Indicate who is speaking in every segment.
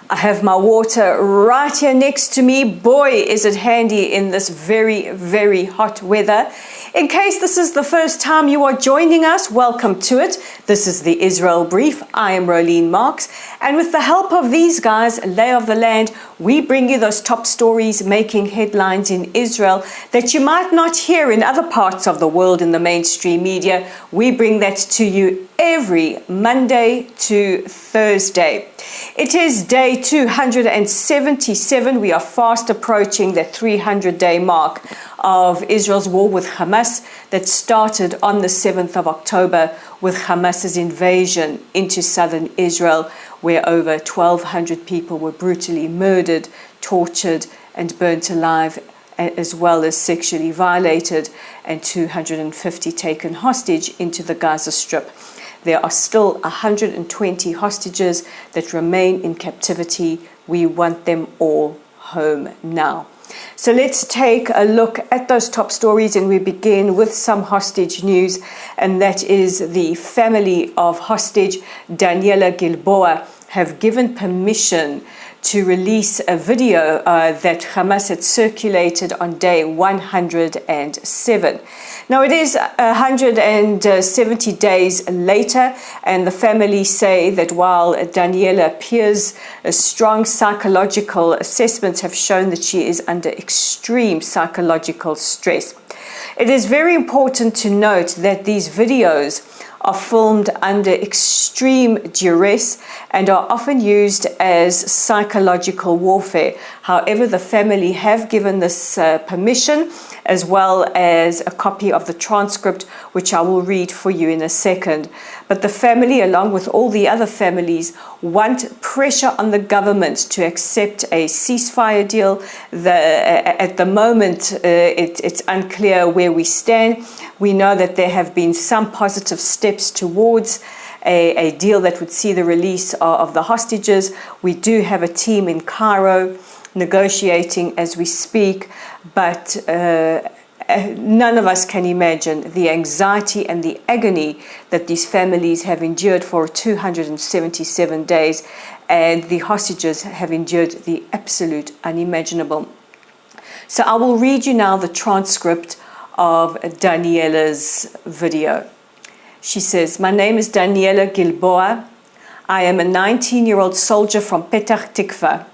Speaker 1: I have my water right here next to me. Boy, is it handy in this very, very hot weather. In case this is the first time you are joining us, welcome to it. This is the Israel Brief. I am Rolene Marks. And with the help of these guys, Lay of the Land, we bring you those top stories making headlines in Israel that you might not hear in other parts of the world in the mainstream media. We bring that to you every Monday to Thursday. It is day 277. We are fast approaching the 300-day mark of Israel's war with Hamas that started on the 7th of October with Hamas's invasion into southern Israel, where over 1,200 people were brutally murdered, tortured, and burnt alive, as well as sexually violated, and 250 taken hostage into the Gaza Strip. There are still 120 hostages that remain in captivity. We want them all home now. So let's take a look at those top stories, and we begin with some hostage news, and that is the family of hostage Daniella Gilboa have given permission to release a video that Hamas had circulated on day 107. Now it is 170 days later, and the family say that while Daniella appears strong, psychological assessments have shown that she is under extreme psychological stress. It is very important to note that these videos are filmed under extreme duress and are often used as psychological warfare. However, the family have given this permission, as well as a copy of the transcript, which I will read for you in a second. But the family, along with all the other families, want pressure on the government to accept a ceasefire deal. At the moment, it's unclear where we stand. We know that there have been some positive steps towards a deal that would see the release of the hostages. We do have a team in Cairo negotiating as we speak, but none of us can imagine the anxiety and the agony that these families have endured for 277 days, and the hostages have endured the absolute unimaginable. So I will read you now the transcript of Daniella's video. She says, "My name is Daniella Gilboa. I am a 19-year-old soldier from Petah Tikva,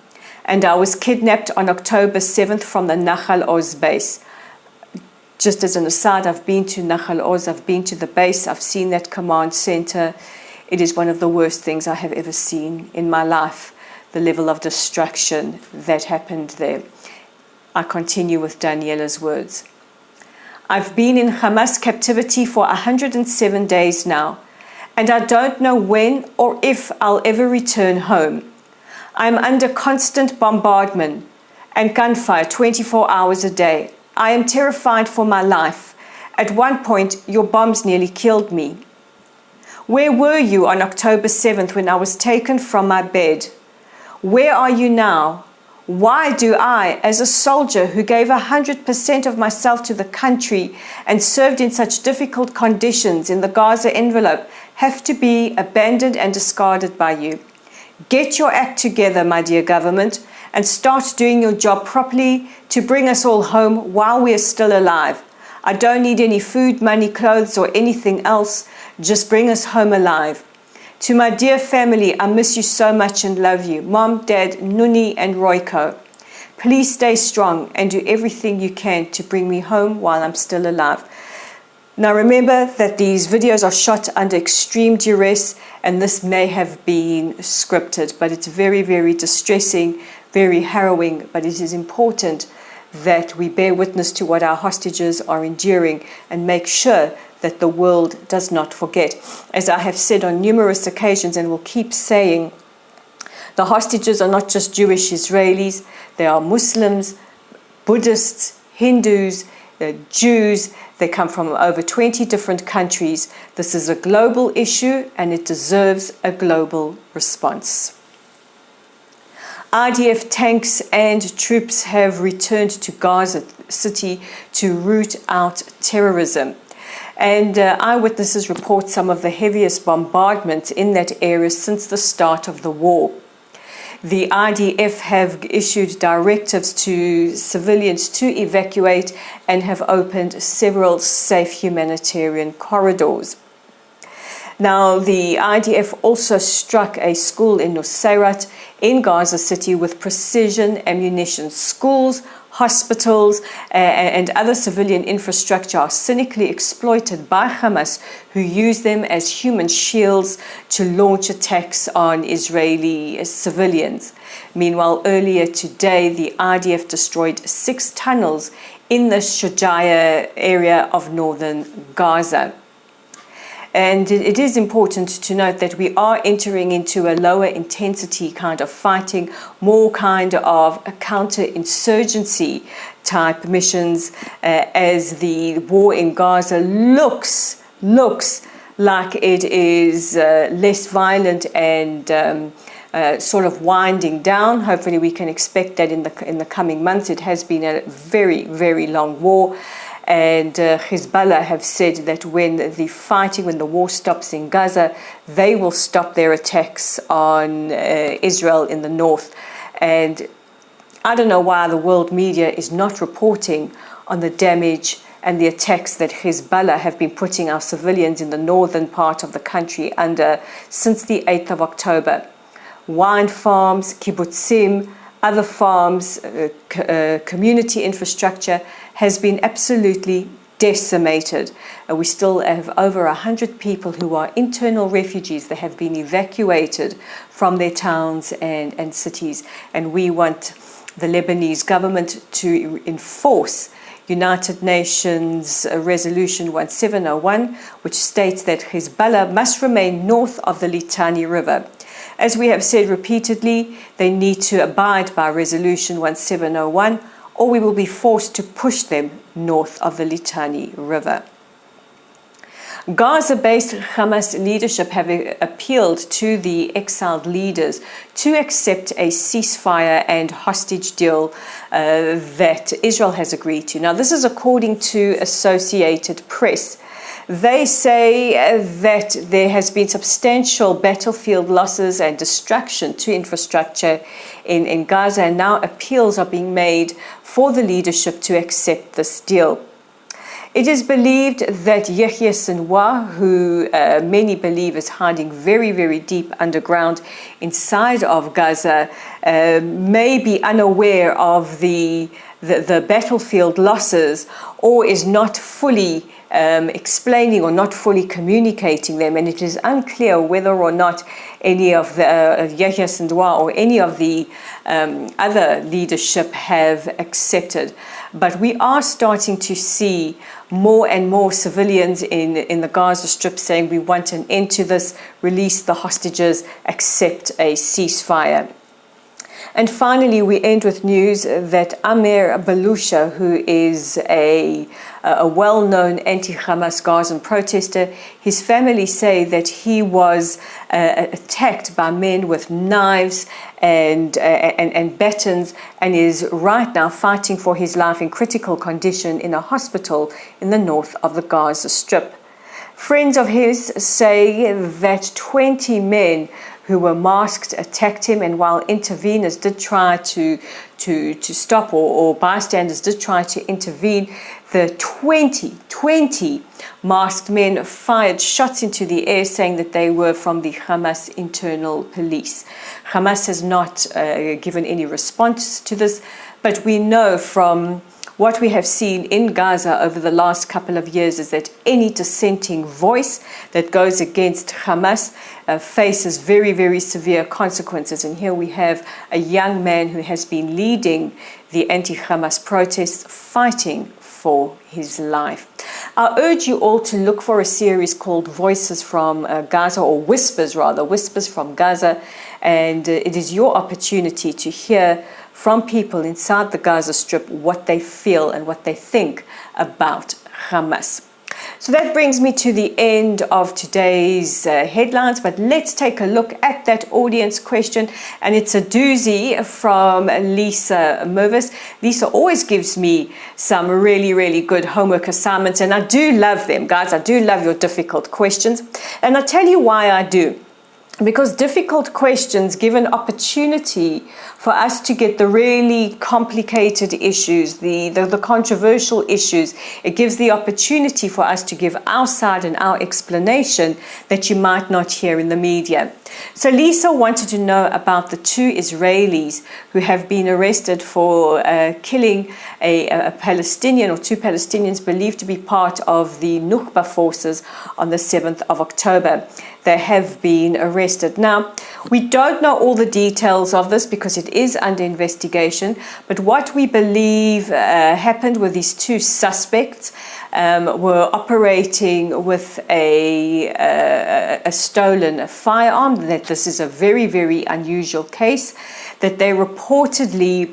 Speaker 1: and I was kidnapped on October 7th from the Nahal Oz base." Just as an aside, I've been to Nahal Oz, I've been to the base, I've seen that command center. It is one of the worst things I have ever seen in my life, the level of destruction that happened there. I continue with Daniella's words. "I've been in Hamas captivity for 107 days now, and I don't know when or if I'll ever return home. I'm under constant bombardment and gunfire 24 hours a day. I am terrified for my life. At one point, your bombs nearly killed me. Where were you on October 7th when I was taken from my bed? Where are you now? Why do I, as a soldier who gave 100% of myself to the country and served in such difficult conditions in the Gaza envelope, have to be abandoned and discarded by you? Get your act together, my dear government, and start doing your job properly to bring us all home while we are still alive. I don't need any food, money, clothes, or anything else. Just bring us home alive. To my dear family, I miss you so much and love you. Mom, Dad, Nuni, and Royko. Please stay strong and do everything you can to bring me home while I'm still alive." Now remember that these videos are shot under extreme duress, and this may have been scripted, but it's very, very distressing, very harrowing. But it is important that we bear witness to what our hostages are enduring and make sure that the world does not forget. As I have said on numerous occasions and will keep saying, the hostages are not just Jewish Israelis, they are Muslims, Buddhists, Hindus, Jews. They come from over 20 different countries. This is a global issue and it deserves a global response. IDF tanks and troops have returned to Gaza City to root out terrorism. And eyewitnesses report some of the heaviest bombardment in that area since the start of the war. The IDF have issued directives to civilians to evacuate and have opened several safe humanitarian corridors. Now, the IDF also struck a school in Nusayrat in Gaza City with precision ammunition. Schools, hospitals, and other civilian infrastructure are cynically exploited by Hamas, who use them as human shields to launch attacks on Israeli civilians. Meanwhile, earlier today, the IDF destroyed 6 tunnels in the Shujaiya area of northern Gaza. And it is important to note that we are entering into a lower intensity kind of fighting, more kind of a counterinsurgency type missions, as the war in Gaza looks like it is less violent and sort of winding down. Hopefully we can expect that in the coming months. It has been a very, very long war. And Hezbollah have said that when the war stops in Gaza, they will stop their attacks on Israel in the north. And I don't know why the world media is not reporting on the damage and the attacks that Hezbollah have been putting our civilians in the northern part of the country under since the 8th of October. Wine farms, kibbutzim, other farms, community infrastructure has been absolutely decimated. We still have over 100 people who are internal refugees that have been evacuated from their towns and cities. And we want the Lebanese government to enforce United Nations Resolution 1701, which states that Hezbollah must remain north of the Litani River. As we have said repeatedly, they need to abide by Resolution 1701, or we will be forced to push them north of the Litani River. Gaza-based Hamas leadership have appealed to the exiled leaders to accept a ceasefire and hostage deal that Israel has agreed to. Now, this is according to Associated Press. They say that there has been substantial battlefield losses and destruction to infrastructure in Gaza, and now appeals are being made for the leadership to accept this deal. It is believed that Yahya Sinwar, who many believe is hiding very, very deep underground inside of Gaza, may be unaware of the battlefield losses, or is not fully explaining or not fully communicating them, and it is unclear whether or not any of the Yahya Sinwar or any of the other leadership have accepted. But we are starting to see more and more civilians in the Gaza Strip saying we want an end to this, release the hostages, accept a ceasefire. And finally, we end with news that Amir Balao, who is a well-known anti-Hamas Gazan protester, his family say that he was attacked by men with knives and batons, and is right now fighting for his life in critical condition in a hospital in the north of the Gaza Strip. Friends of his say that 20 men who were masked attacked him, and while interveners did try to stop, or bystanders did try to intervene, the 20 masked men fired shots into the air, saying that they were from the Hamas internal police. Hamas has not given any response to this, but we know from what we have seen in Gaza over the last couple of years is that any dissenting voice that goes against Hamas faces very, very severe consequences. And here we have a young man who has been leading the anti-Hamas protests, fighting for his life. I urge you all to look for a series called Voices from Gaza, or Whispers from Gaza, and it is your opportunity to hear from people inside the Gaza Strip what they feel and what they think about Hamas. So that brings me to the end of today's headlines, but let's take a look at that audience question, and it's a doozy from Lisa Mervis. Lisa always gives me some really, really good homework assignments, and I do love them, guys. I do love your difficult questions, and I'll tell you why I do. because difficult questions give an opportunity for us to get the really complicated issues, the controversial issues. It gives the opportunity for us to give our side and our explanation that you might not hear in the media. So Lisa wanted to know about the 2 Israelis who have been arrested for killing a Palestinian, or 2 Palestinians believed to be part of the Nukba forces on the 7th of October. They have been arrested. Now, we don't know all the details of this because it is under investigation, but what we believe happened with these 2 suspects were operating with a stolen firearm. That this is a very, very unusual case, that they reportedly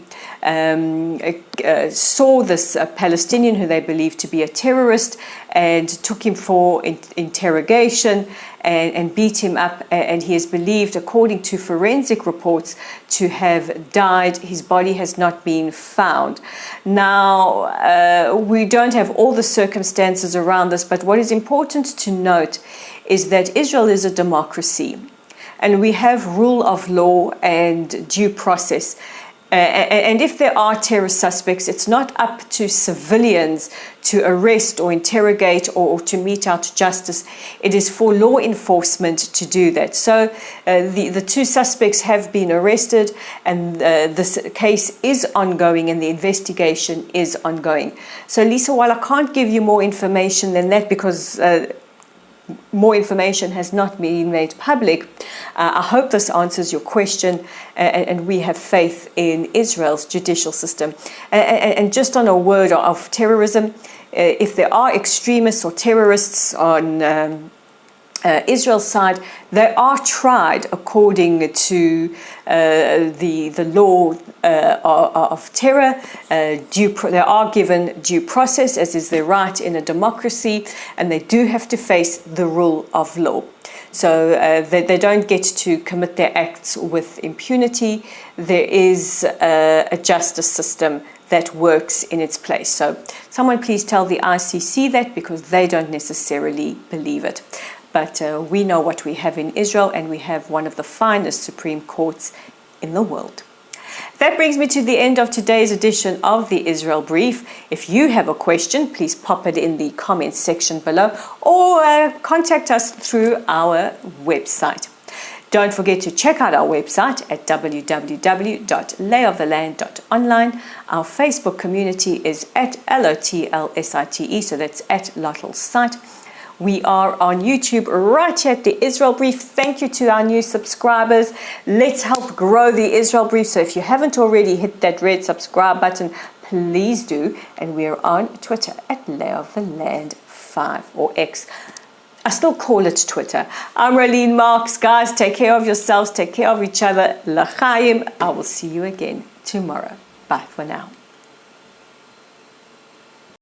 Speaker 1: saw this Palestinian who they believed to be a terrorist and took him for interrogation and beat him up, and he is believed, according to forensic reports, to have died. His body has not been found. Now, we don't have all the circumstances around this, but what is important to note is that Israel is a democracy, and we have rule of law and due process. And if there are terrorist suspects, it's not up to civilians to arrest or interrogate or to mete out justice. It is for law enforcement to do that. So the 2 suspects have been arrested, and this case is ongoing and the investigation is ongoing. So Lisa, while I can't give you more information than that because more information has not been made public, I hope this answers your question, and we have faith in Israel's judicial system. And just on a word of terrorism, if there are extremists or terrorists on Israel's side, they are tried according to the law of terror. They are given due process, as is their right in a democracy, and they do have to face the rule of law. So they don't get to commit their acts with impunity. There is a justice system that works in its place. So someone please tell the ICC that, because they don't necessarily believe it. But we know what we have in Israel, and we have one of the finest Supreme Courts in the world. That brings me to the end of today's edition of the Israel Brief. If you have a question, please pop it in the comments section below, or contact us through our website. Don't forget to check out our website at www.layoftheland.online. Our Facebook community is at LOTLSITE, so that's at Lotl Site. We are on YouTube right here at the Israel Brief. Thank you to our new subscribers. Let's help grow the Israel Brief. So if you haven't already hit that red subscribe button, please do. And we are on Twitter at layoftheland5 or X. I still call it Twitter. I'm Raylene Marks. Guys, take care of yourselves. Take care of each other. L'chaim. I will see you again tomorrow. Bye for now.